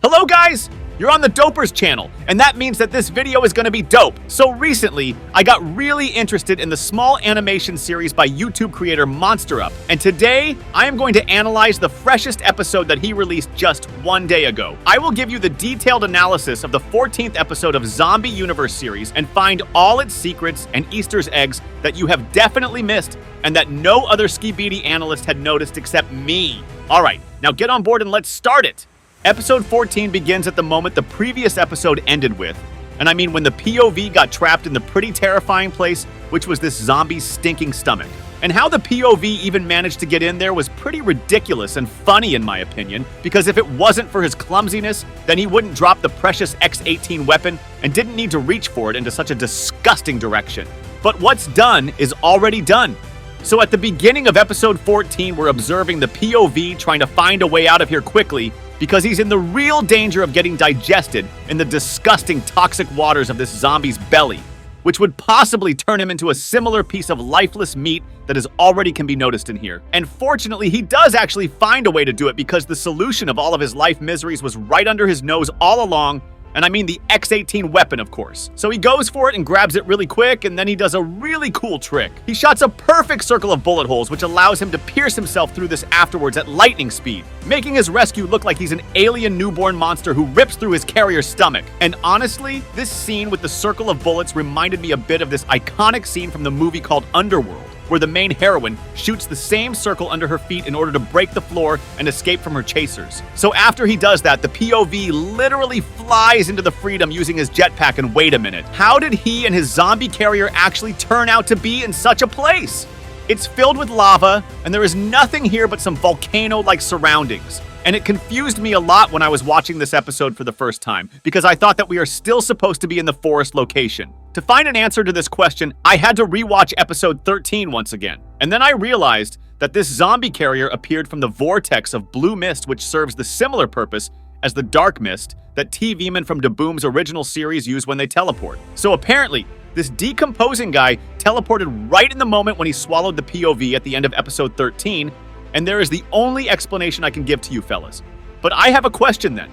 Hello guys! You're on the Dopers channel, and that means that this video is going to be dope. So recently, I got really interested in the small animation series by YouTube creator monsterup, and today, I am going to analyze the freshest episode that he released just one day ago. I will give you the detailed analysis of the 14th episode of Zombie Universe series and find all its secrets and Easter eggs that you have definitely missed and that no other Skibidi analyst had noticed except me. Alright, now get on board and let's start it! Episode 14 begins at the moment the previous episode ended with, and I mean when the POV got trapped in the pretty terrifying place, which was this zombie's stinking stomach. And how the POV even managed to get in there was pretty ridiculous and funny in my opinion, because if it wasn't for his clumsiness, then he wouldn't drop the precious X-18 weapon and didn't need to reach for it into such a disgusting direction. But what's done is already done. So at the beginning of episode 14, we're observing the POV trying to find a way out of here quickly, because he's in the real danger of getting digested in the disgusting toxic waters of this zombie's belly, which would possibly turn him into a similar piece of lifeless meat that already can be noticed in here. And fortunately, he does actually find a way to do it because the solution of all of his life miseries was right under his nose all along, and I mean the X-18 weapon, of course. So he goes for it and grabs it really quick, and then he does a really cool trick. He shots a perfect circle of bullet holes, which allows him to pierce himself through this afterwards at lightning speed, making his rescue look like he's an alien newborn monster who rips through his carrier's stomach. And honestly, this scene with the circle of bullets reminded me a bit of this iconic scene from the movie called Underworld, where the main heroine shoots the same circle under her feet in order to break the floor and escape from her chasers. So after he does that, the POV literally flies into the freedom using his jetpack, and wait a minute, how did he and his zombie carrier actually turn out to be in such a place? It's filled with lava, and there is nothing here but some volcano-like surroundings. And it confused me a lot when I was watching this episode for the first time, because I thought that we are still supposed to be in the forest location. To find an answer to this question, I had to rewatch episode 13 once again. And then I realized that this zombie carrier appeared from the vortex of blue mist, which serves the similar purpose as the dark mist that TV-men from DeBoom's original series use when they teleport. So apparently, this decomposing guy teleported right in the moment when he swallowed the POV at the end of episode 13, and there is the only explanation I can give to you fellas. But I have a question then.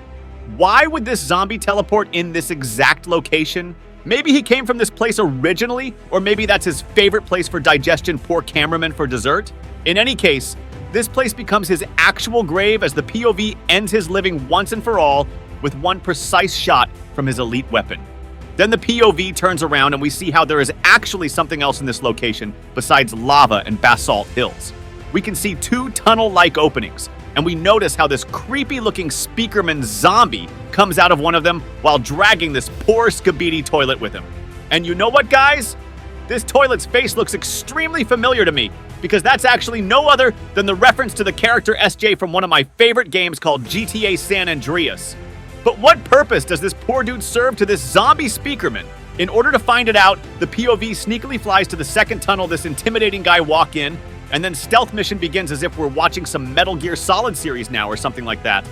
Why would this zombie teleport in this exact location? Maybe he came from this place originally, or maybe that's his favorite place for digestion, poor cameraman for dessert. In any case, this place becomes his actual grave as the POV ends his living once and for all with one precise shot from his elite weapon. Then the POV turns around and we see how there is actually something else in this location besides lava and basalt hills. We can see two tunnel-like openings, and we notice how this creepy-looking speakerman zombie comes out of one of them while dragging this poor Skibidi toilet with him. And you know what, guys? This toilet's face looks extremely familiar to me, because that's actually no other than the reference to the character SJ from one of my favorite games called GTA San Andreas. But what purpose does this poor dude serve to this zombie speakerman? In order to find it out, the POV sneakily flies to the second tunnel this intimidating guy walked in, and then stealth mission begins as if we're watching some Metal Gear Solid series now or something like that.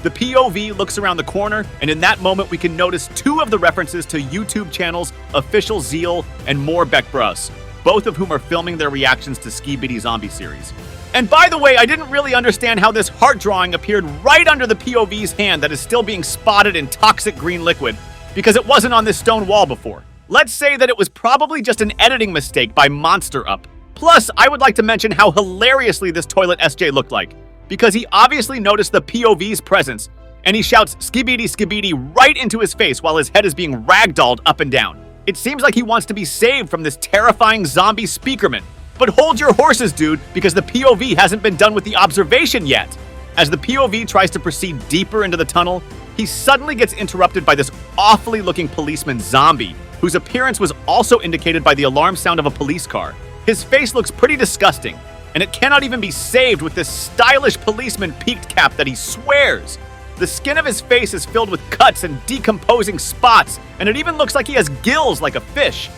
The POV looks around the corner, and in that moment we can notice two of the references to YouTube channels Official Zeal and More Beck Bros, both of whom are filming their reactions to Skibidi Zombie series. And by the way, I didn't really understand how this heart drawing appeared right under the POV's hand that is still being spotted in toxic green liquid, because it wasn't on this stone wall before. Let's say that it was probably just an editing mistake by monsterup. Plus, I would like to mention how hilariously this toilet SJ looked like, because he obviously noticed the POV's presence, and he shouts Skibidi Skibidi right into his face while his head is being ragdolled up and down. It seems like he wants to be saved from this terrifying zombie speakerman. But hold your horses, dude, because the POV hasn't been done with the observation yet. As the POV tries to proceed deeper into the tunnel, he suddenly gets interrupted by this awfully looking policeman zombie, whose appearance was also indicated by the alarm sound of a police car. His face looks pretty disgusting, and it cannot even be saved with this stylish policeman peaked cap that he swears. The skin of his face is filled with cuts and decomposing spots, and it even looks like he has gills like a fish.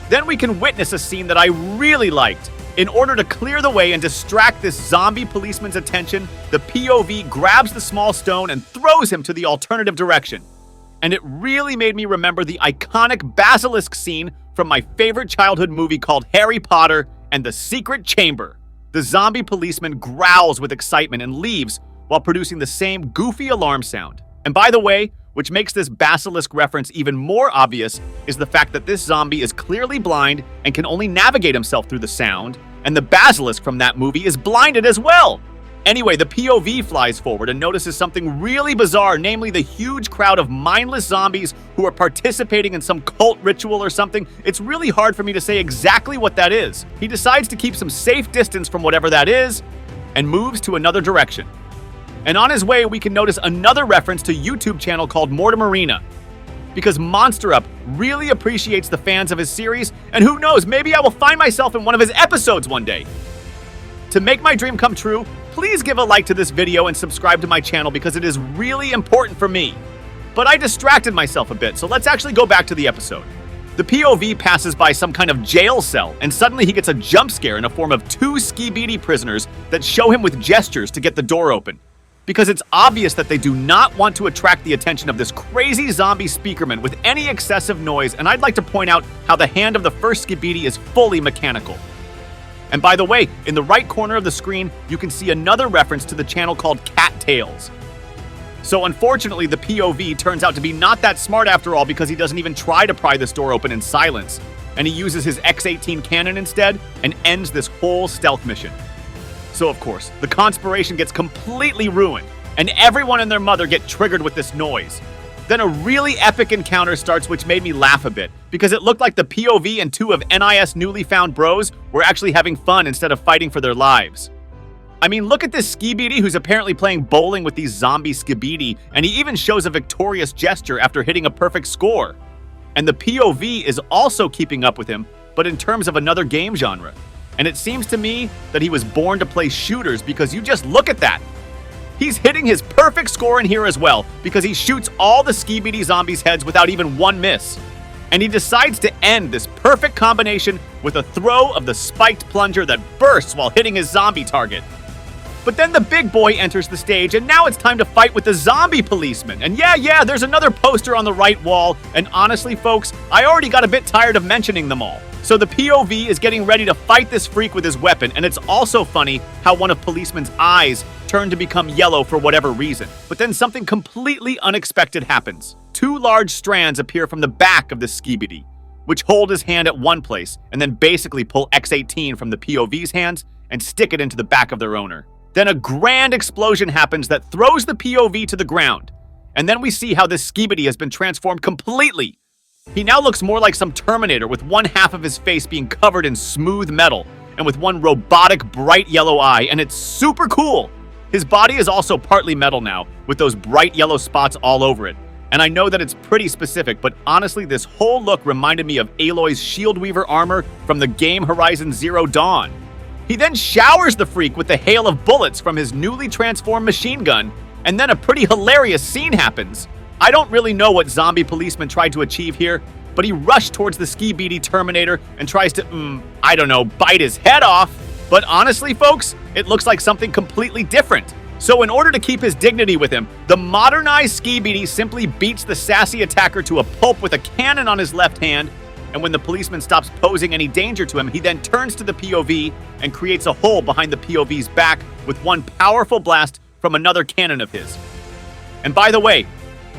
Then we can witness a scene that I really liked. In order to clear the way and distract this zombie policeman's attention, the POV grabs the small stone and throws him to the alternative direction. And it really made me remember the iconic basilisk scene from my favorite childhood movie called Harry Potter and the Secret Chamber. The zombie policeman growls with excitement and leaves while producing the same goofy alarm sound. And by the way, which makes this basilisk reference even more obvious, is the fact that this zombie is clearly blind and can only navigate himself through the sound, and the basilisk from that movie is blinded as well. Anyway, the POV flies forward and notices something really bizarre, namely the huge crowd of mindless zombies who are participating in some cult ritual or something. It's really hard for me to say exactly what that is. He decides to keep some safe distance from whatever that is and moves to another direction. And on his way, we can notice another reference to a YouTube channel called Mortimerina, because monsterup really appreciates the fans of his series, and who knows, maybe I will find myself in one of his episodes one day. To make my dream come true, please give a like to this video and subscribe to my channel because it is really important for me. But I distracted myself a bit, so let's actually go back to the episode. The POV passes by some kind of jail cell, and suddenly he gets a jump scare in the form of 2 Skibidi prisoners that show him with gestures to get the door open. Because it's obvious that they do not want to attract the attention of this crazy zombie speakerman with any excessive noise, and I'd like to point out how the hand of the first Skibidi is fully mechanical. And by the way, in the right corner of the screen, you can see another reference to the channel called Cat Tales. So unfortunately, the POV turns out to be not that smart after all, because he doesn't even try to pry this door open in silence, and he uses his X-18 cannon instead and ends this whole stealth mission. So of course, the conspiration gets completely ruined, and everyone and their mother get triggered with this noise. Then a really epic encounter starts, which made me laugh a bit, because it looked like the POV and 2 of NIS newly found bros were actually having fun instead of fighting for their lives. I mean, look at this Skibidi who's apparently playing bowling with these zombie Skibidi, and he even shows a victorious gesture after hitting a perfect score. And the POV is also keeping up with him, but in terms of another game genre. And it seems to me that he was born to play shooters, because you just look at that. He's hitting his perfect score in here as well, because he shoots all the Skibidi zombies' heads without even one miss. And he decides to end this perfect combination with a throw of the spiked plunger that bursts while hitting his zombie target. But then the big boy enters the stage, and now it's time to fight with the zombie policeman. And yeah, there's another poster on the right wall, and honestly folks, I already got a bit tired of mentioning them all. So the POV is getting ready to fight this freak with his weapon, and it's also funny how one of policeman's eyes turned to become yellow for whatever reason. But then something completely unexpected happens. 2 large strands appear from the back of the Skibidi, which hold his hand at one place, and then basically pull X-18 from the POV's hands and stick it into the back of their owner. Then a grand explosion happens that throws the POV to the ground, and then we see how this Skibidi has been transformed completely. He now looks more like some Terminator, with one half of his face being covered in smooth metal, and with one robotic bright yellow eye, and it's super cool. His body is also partly metal now, with those bright yellow spots all over it. And I know that it's pretty specific, but honestly, this whole look reminded me of Aloy's Shield Weaver armor from the game Horizon Zero Dawn. He then showers the freak with the hail of bullets from his newly transformed machine gun, and then a pretty hilarious scene happens. I don't really know what zombie policeman tried to achieve here, but he rushed towards the Skibidi Terminator and tries to, I don't know, bite his head off. But honestly, folks, it looks like something completely different. So in order to keep his dignity with him, the modernized Skibidi simply beats the sassy attacker to a pulp with a cannon on his left hand, and when the policeman stops posing any danger to him, he then turns to the POV and creates a hole behind the POV's back with one powerful blast from another cannon of his. And by the way,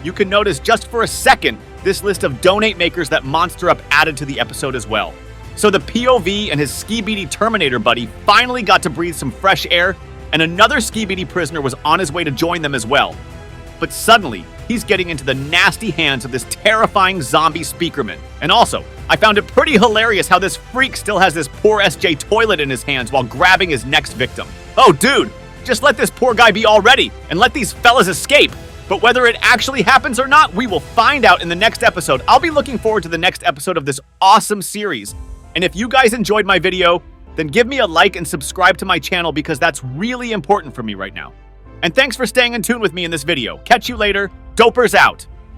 you can notice just for a second this list of donate makers that monsterup added to the episode as well. So the POV and his Skibidi Terminator buddy finally got to breathe some fresh air, and another Skibidi prisoner was on his way to join them as well. But suddenly, he's getting into the nasty hands of this terrifying zombie speakerman. And also, I found it pretty hilarious how this freak still has this poor SJ toilet in his hands while grabbing his next victim. Oh dude, just let this poor guy be already, and let these fellas escape. But whether it actually happens or not, we will find out in the next episode. I'll be looking forward to the next episode of this awesome series. And if you guys enjoyed my video, then give me a like and subscribe to my channel, because that's really important for me right now. And thanks for staying in tune with me in this video. Catch you later. Dopers out.